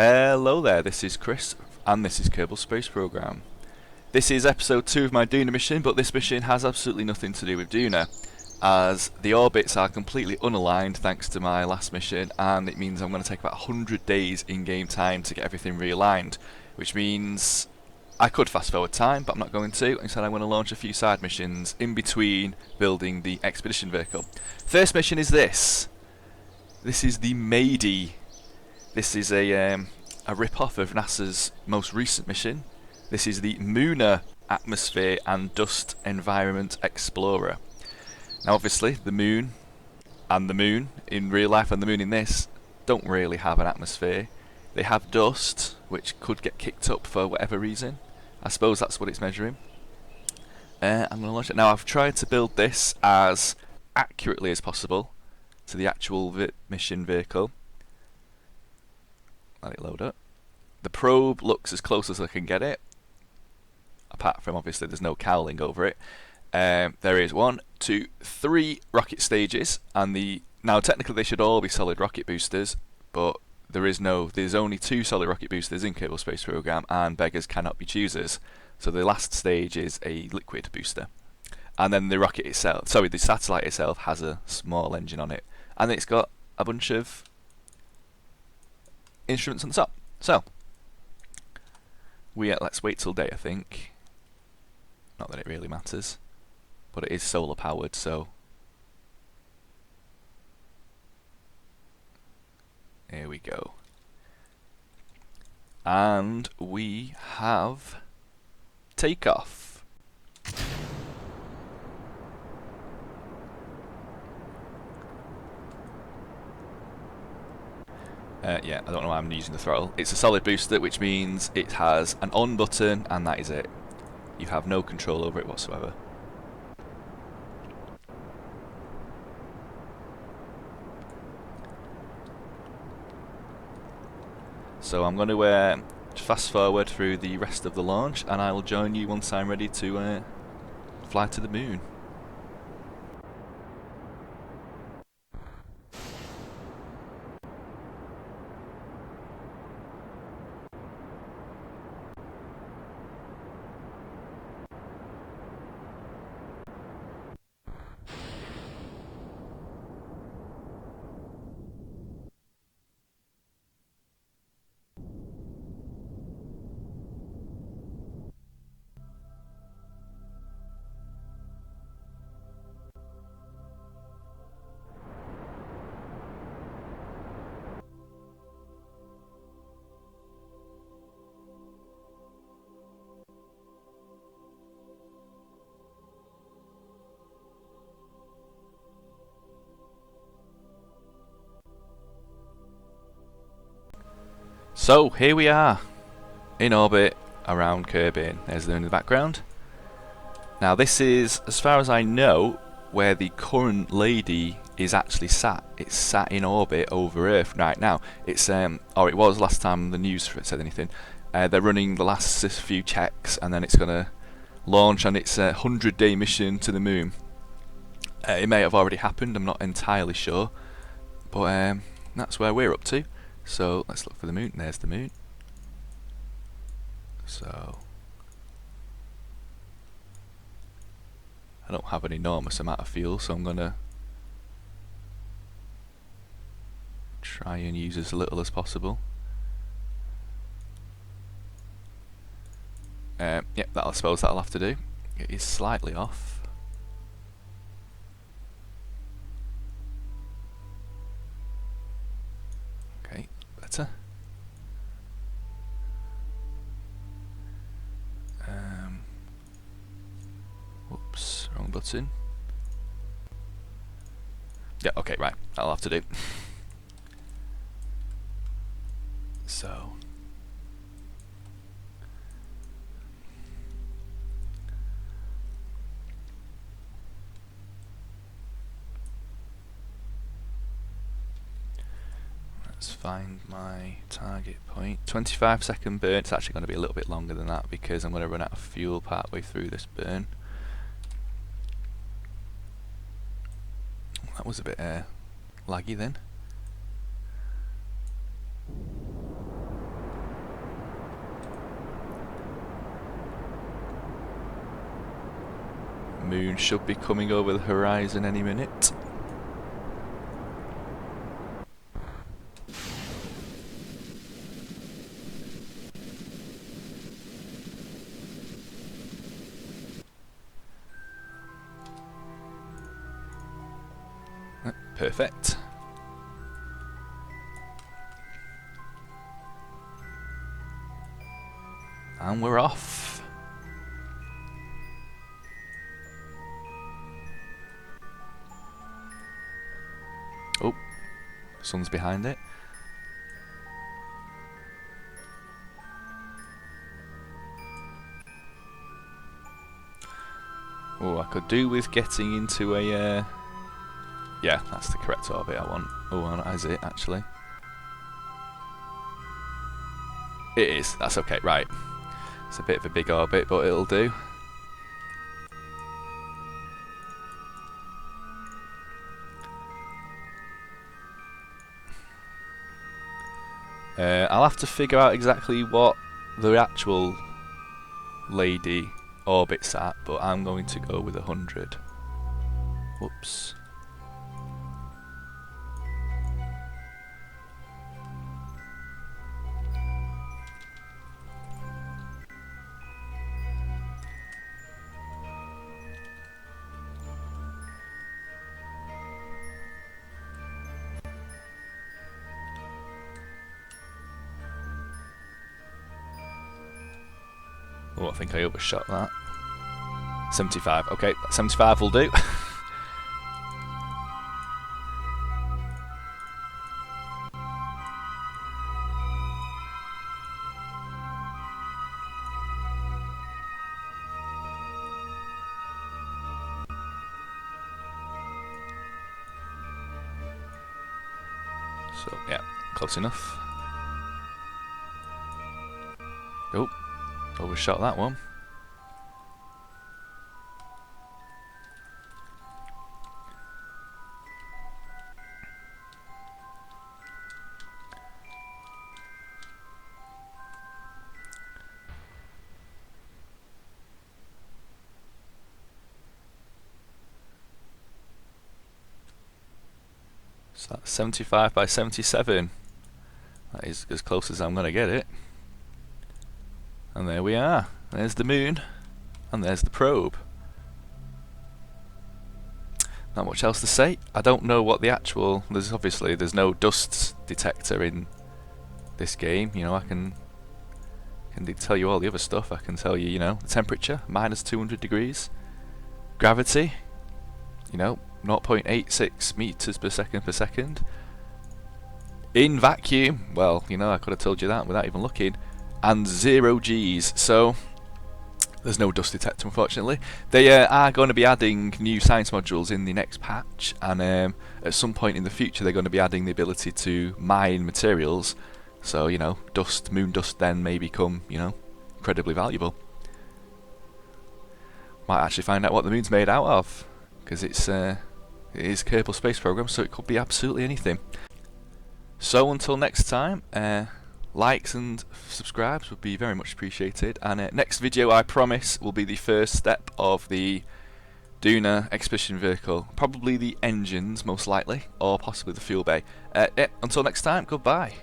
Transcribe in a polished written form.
Hello there, this is Chris, and this is Kerbal Space Program. This is episode 2 of my Duna mission, but this mission has absolutely nothing to do with Duna, as the orbits are completely unaligned thanks to my last mission, and it means I'm going to take about 100 days in-game time to get everything realigned, which means I could fast forward time, but I'm not going to. Instead I'm going to launch a few side missions in between building the expedition vehicle. First mission is this. This is the MADEE. This is a rip-off of NASA's most recent mission. This is the Lunar Atmosphere and Dust Environment Explorer. Now obviously the moon in real life and the moon in this don't really have an atmosphere. They have dust, which could get kicked up for whatever reason. I suppose that's what it's measuring. I'm going to launch it. Now I've tried to build this as accurately as possible to the actual mission vehicle. Let it load up. The probe looks as close as I can get it, apart from obviously there's no cowling over it. There is 1, 2, 3 rocket stages, and now technically they should all be solid rocket boosters, but there's only 2 solid rocket boosters in Kerbal Space Program, and beggars cannot be choosers. So the last stage is a liquid booster, and then the satellite itself has a small engine on it, and it's got a bunch of instruments on the top. So let's wait till day, I think. Not that it really matters, but it is solar powered, so here we go. And we have takeoff. Yeah, I don't know why I'm using the throttle. It's a solid booster, which means it has an on button, and that is it. You have no control over it whatsoever. So I'm going to fast forward through the rest of the launch, and I will join you once I'm ready to fly to the moon. So here we are, in orbit around Kerbal. There's the moon in the background. Now this is, as far as I know, where the current lady is actually sat. It's sat in orbit over Earth right now. It's or it was last time the news said anything. They're running the last few checks, and then it's going to launch on its 100-day mission to the moon. It may have already happened, I'm not entirely sure, but that's where we're up to. So let's look for the moon. There's the moon. So I don't have an enormous amount of fuel, so I'm gonna try and use as little as possible. Yep, I suppose that'll have to do. It is slightly off. Better. Whoops, wrong button. Yeah, okay, right, that'll have to do. So let's find my target point. 25-second burn. It's actually going to be a little bit longer than that because I'm going to run out of fuel partway through this burn. That was a bit laggy then. Moon should be coming over the horizon any minute. Perfect. And we're off. Oh, sun's behind it. Oh, I could do with getting into a... yeah, that's the correct orbit I want. Oh, that is it, actually. It is, that's okay, right. It's a bit of a big orbit, but it'll do. I'll have to figure out exactly what the actual lady orbit's at, but I'm going to go with 100. Whoops. Oh, I think I overshot that. 75, okay, 75 will do. So, yeah, close enough. Oh, overshot that one. So that's 75 by 77. That is as close as I'm going to get it. And there we are. There's the moon. And there's the probe. Not much else to say. I don't know what the actual... there's no dust detector in this game. You know, I can tell you all the other stuff. I can tell you, you know, the temperature, minus 200 degrees. Gravity, you know, 0.86 meters per second. In vacuum, well, you know, I could have told you that without even looking. And 0 Gs, so there's no dust detector, unfortunately. They are going to be adding new science modules in the next patch, and at some point in the future they're going to be adding the ability to mine materials. So, you know, moon dust then may become, you know, incredibly valuable. Might actually find out what the moon's made out of, because it is Kerbal Space Program, so it could be absolutely anything. So until next time, likes and subscribes would be very much appreciated, and next video, I promise, will be the first step of the Duna expedition vehicle. Probably the engines, most likely, or possibly the fuel bay. Until next time, goodbye.